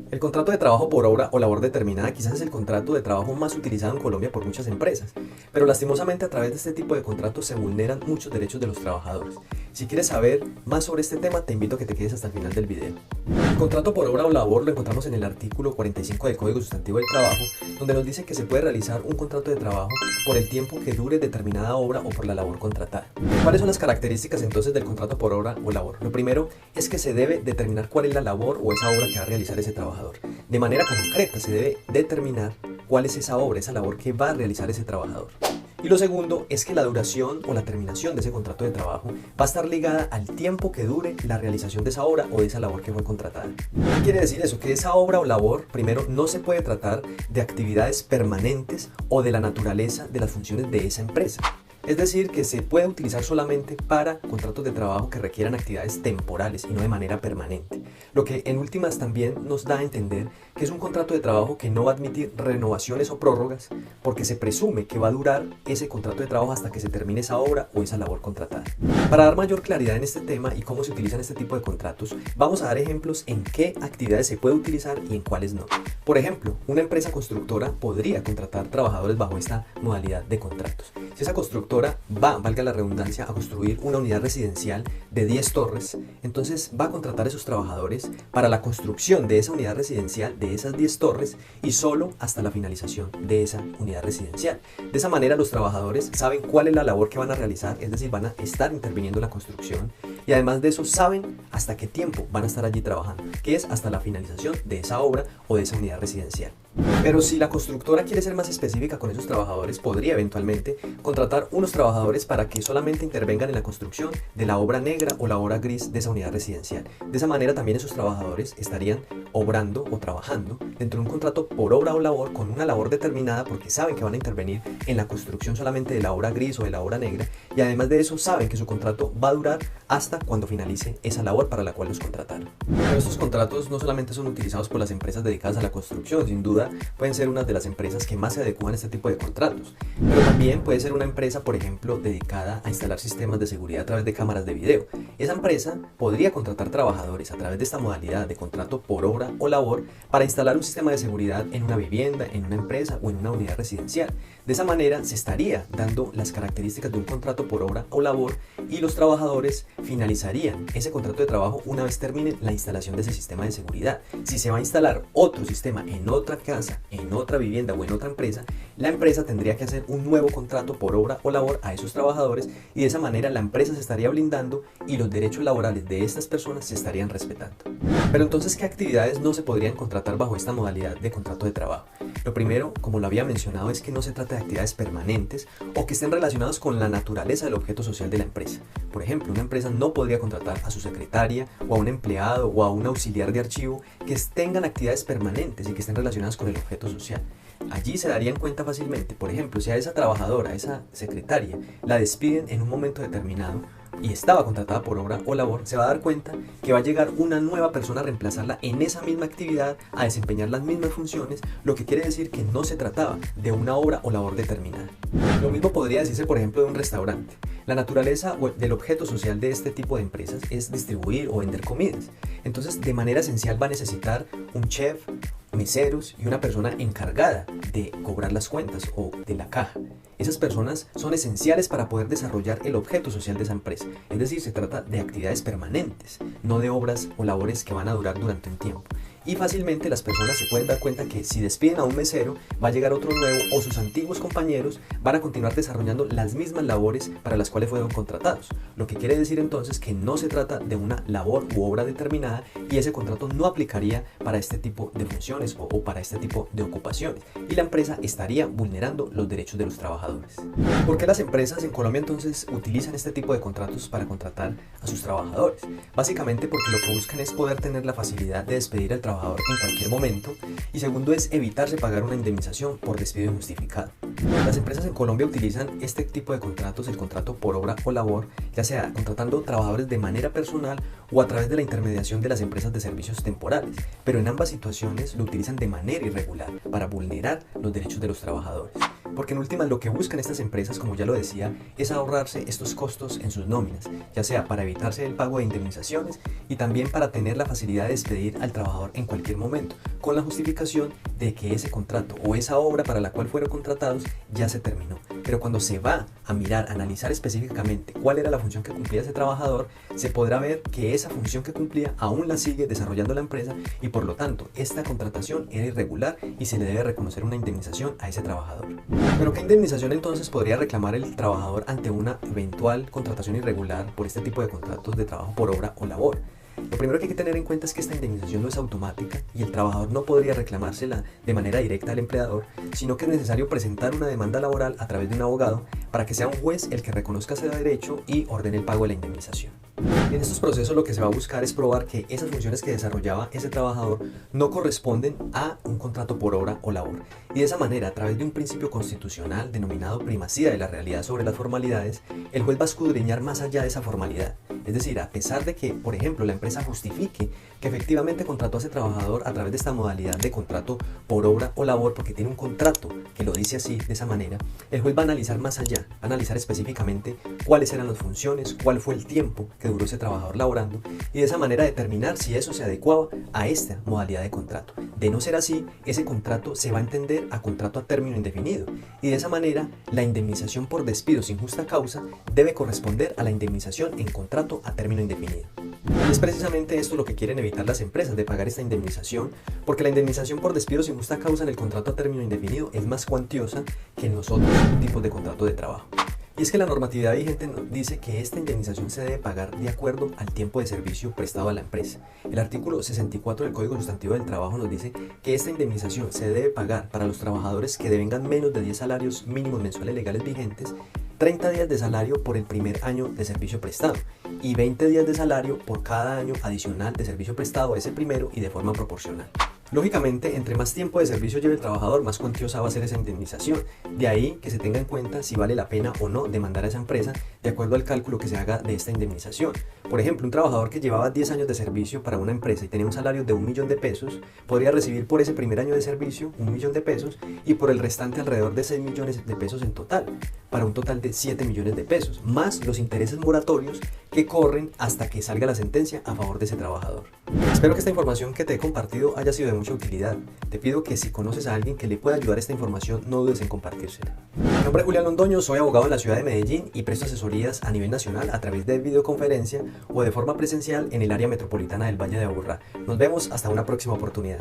El contrato de trabajo por obra o labor determinada quizás es el contrato de trabajo más utilizado en Colombia por muchas empresas, pero lastimosamente a través de este tipo de contratos se vulneran muchos derechos de los trabajadores. Si quieres saber más sobre este tema, te invito a que te quedes hasta el final del video. El contrato por obra o labor lo encontramos en el artículo 45 del Código Sustantivo del Trabajo, donde nos dice que se puede realizar un contrato de trabajo por el tiempo que dure determinada obra o por la labor contratada. ¿Cuáles son las características entonces del contrato por obra o labor? Lo primero es que se debe determinar cuál es la labor o esa obra que va a realizar ese trabajador. De manera concreta se debe determinar cuál es esa obra, esa labor que va a realizar ese trabajador. Y lo segundo es que la duración o la terminación de ese contrato de trabajo va a estar ligada al tiempo que dure la realización de esa obra o de esa labor que fue contratada. ¿Qué quiere decir eso? Que esa obra o labor, primero, no se puede tratar de actividades permanentes o de la naturaleza de las funciones de esa empresa. Es decir, que se puede utilizar solamente para contratos de trabajo que requieran actividades temporales y no de manera permanente. Lo que en últimas también nos da a entender que es un contrato de trabajo que no va a admitir renovaciones o prórrogas porque se presume que va a durar ese contrato de trabajo hasta que se termine esa obra o esa labor contratada. Para dar mayor claridad en este tema y cómo se utilizan este tipo de contratos, vamos a dar ejemplos en qué actividades se puede utilizar y en cuáles no. Por ejemplo, una empresa constructora podría contratar trabajadores bajo esta modalidad de contratos. Si esa constructora valga la redundancia, a construir una unidad residencial de 10 torres, entonces va a contratar a esos trabajadores para la construcción de esa unidad residencial de esas 10 torres y solo hasta la finalización de esa unidad residencial. De esa manera los trabajadores saben cuál es la labor que van a realizar, es decir, van a estar interviniendo en la construcción y además de eso saben hasta qué tiempo van a estar allí trabajando, que es hasta la finalización de esa obra o de esa unidad residencial. Pero si la constructora quiere ser más específica con esos trabajadores, podría eventualmente contratar unos trabajadores para que solamente intervengan en la construcción de la obra negra o la obra gris de esa unidad residencial. De esa manera también esos trabajadores estarían obrando o trabajando dentro de un contrato por obra o labor con una labor determinada porque saben que van a intervenir en la construcción solamente de la obra gris o de la obra negra y además de eso saben que su contrato va a durar hasta cuando finalice esa labor para la cual los contrataron. Pero estos contratos no solamente son utilizados por las empresas dedicadas a la construcción, sin duda pueden ser una de las empresas que más se adecúan a este tipo de contratos, pero también puede ser una empresa, por ejemplo, dedicada a instalar sistemas de seguridad a través de cámaras de video. Esa empresa podría contratar trabajadores a través de esta modalidad de contrato por obra o labor para instalar un sistema de seguridad en una vivienda, en una empresa o en una unidad residencial. De esa manera se estaría dando las características de un contrato por obra o labor y los trabajadores finalizarían ese contrato de trabajo una vez terminen la instalación de ese sistema de seguridad. Si se va a instalar otro sistema en otra casa, en otra vivienda o en otra empresa, la empresa tendría que hacer un nuevo contrato por obra o labor a esos trabajadores y de esa manera la empresa se estaría blindando y los derechos laborales de estas personas se estarían respetando. Pero entonces, ¿qué actividades no se podrían contratar bajo esta modalidad de contrato de trabajo? Lo primero, como lo había mencionado, es que no se trata de actividades permanentes o que estén relacionadas con la naturaleza del objeto social de la empresa. Por ejemplo, una empresa no podría contratar a su secretaria o a un empleado o a un auxiliar de archivo que tengan actividades permanentes y que estén relacionadas con el objeto social. Allí se darían cuenta fácilmente, por ejemplo, si a esa trabajadora, a esa secretaria, la despiden en un momento determinado y estaba contratada por obra o labor, se va a dar cuenta que va a llegar una nueva persona a reemplazarla en esa misma actividad, a desempeñar las mismas funciones, lo que quiere decir que no se trataba de una obra o labor determinada. Lo mismo podría decirse, por ejemplo, de un restaurante. La naturaleza del objeto social de este tipo de empresas es distribuir o vender comidas. Entonces, de manera esencial va a necesitar un chef, meseros y una persona encargada de cobrar las cuentas o de la caja. Esas personas son esenciales para poder desarrollar el objeto social de esa empresa. Es decir, se trata de actividades permanentes, no de obras o labores que van a durar durante un tiempo. Y fácilmente las personas se pueden dar cuenta que si despiden a un mesero, va a llegar otro nuevo o sus antiguos compañeros van a continuar desarrollando las mismas labores para las cuales fueron contratados. Lo que quiere decir entonces que no se trata de una labor u obra determinada y ese contrato no aplicaría para este tipo de funciones o para este tipo de ocupaciones y la empresa estaría vulnerando los derechos de los trabajadores. ¿Por qué las empresas en Colombia entonces utilizan este tipo de contratos para contratar a sus trabajadores? Básicamente porque lo que buscan es poder tener la facilidad de despedir al trabajador en cualquier momento y segundo es evitarse pagar una indemnización por despido injustificado. Las empresas en Colombia utilizan este tipo de contratos, el contrato por obra o labor, ya sea contratando trabajadores de manera personal o a través de la intermediación de las empresas de servicios temporales, pero en ambas situaciones lo utilizan de manera irregular para vulnerar los derechos de los trabajadores. porque en última lo que buscan estas empresas, como ya lo decía, es ahorrarse estos costos en sus nóminas, ya sea para evitarse el pago de indemnizaciones y también para tener la facilidad de despedir al trabajador en cualquier momento, con la justificación de que ese contrato o esa obra para la cual fueron contratados ya se terminó. Pero cuando se va a mirar, a analizar específicamente cuál era la función que cumplía ese trabajador, se podrá ver que esa función que cumplía aún la sigue desarrollando la empresa y por lo tanto esta contratación era irregular y se le debe reconocer una indemnización a ese trabajador. Pero ¿qué indemnización entonces podría reclamar el trabajador ante una eventual contratación irregular por este tipo de contratos de trabajo por obra o labor? Lo primero que hay que tener en cuenta es que esta indemnización no es automática y el trabajador no podría reclamársela de manera directa al empleador, sino que es necesario presentar una demanda laboral a través de un abogado para que sea un juez el que reconozca ese derecho y ordene el pago de la indemnización. En estos procesos lo que se va a buscar es probar que esas funciones que desarrollaba ese trabajador no corresponden a un contrato por obra o labor. Y de esa manera, a través de un principio constitucional denominado primacía de la realidad sobre las formalidades, el juez va a escudriñar más allá de esa formalidad. Es decir, a pesar de que, por ejemplo, la empresa justifique que efectivamente contrató a ese trabajador a través de esta modalidad de contrato por obra o labor, porque tiene un contrato que lo dice así, de esa manera, el juez va a analizar más allá, va a analizar específicamente cuáles eran las funciones, cuál fue el tiempo que duró ese trabajador laborando y de esa manera determinar si eso se adecuaba a esta modalidad de contrato. De no ser así, ese contrato se va a entender a contrato a término indefinido y de esa manera la indemnización por despido sin justa causa debe corresponder a la indemnización en contrato a término indefinido. Y es precisamente esto lo que quieren evitar las empresas, de pagar esta indemnización, porque la indemnización por despido sin justa causa en el contrato a término indefinido es más cuantiosa que en los otros tipos de contrato de trabajo. Y es que la normatividad vigente dice que esta indemnización se debe pagar de acuerdo al tiempo de servicio prestado a la empresa. El artículo 64 del Código Sustantivo del Trabajo nos dice que esta indemnización se debe pagar para los trabajadores que devengan menos de 10 salarios mínimos mensuales legales vigentes, 30 días de salario por el primer año de servicio prestado y 20 días de salario por cada año adicional de servicio prestado a ese primero y de forma proporcional. Lógicamente, entre más tiempo de servicio lleve el trabajador, más cuantiosa va a ser esa indemnización. De ahí que se tenga en cuenta si vale la pena o no demandar a esa empresa de acuerdo al cálculo que se haga de esta indemnización. Por ejemplo, un trabajador que llevaba 10 años de servicio para una empresa y tenía un salario de 1 millón de pesos, podría recibir por ese primer año de servicio 1 millón de pesos y por el restante alrededor de 6 millones de pesos en total, para un total de 7 millones de pesos, más los intereses moratorios que corren hasta que salga la sentencia a favor de ese trabajador. Espero que esta información que te he compartido haya sido de mucha utilidad. Te pido que si conoces a alguien que le pueda ayudar esta información, no dudes en compartírsela. Mi nombre es Julián Londoño, soy abogado en la ciudad de Medellín y presto asesorías a nivel nacional a través de videoconferencia o de forma presencial en el área metropolitana del Valle de Aburrá. Nos vemos hasta una próxima oportunidad.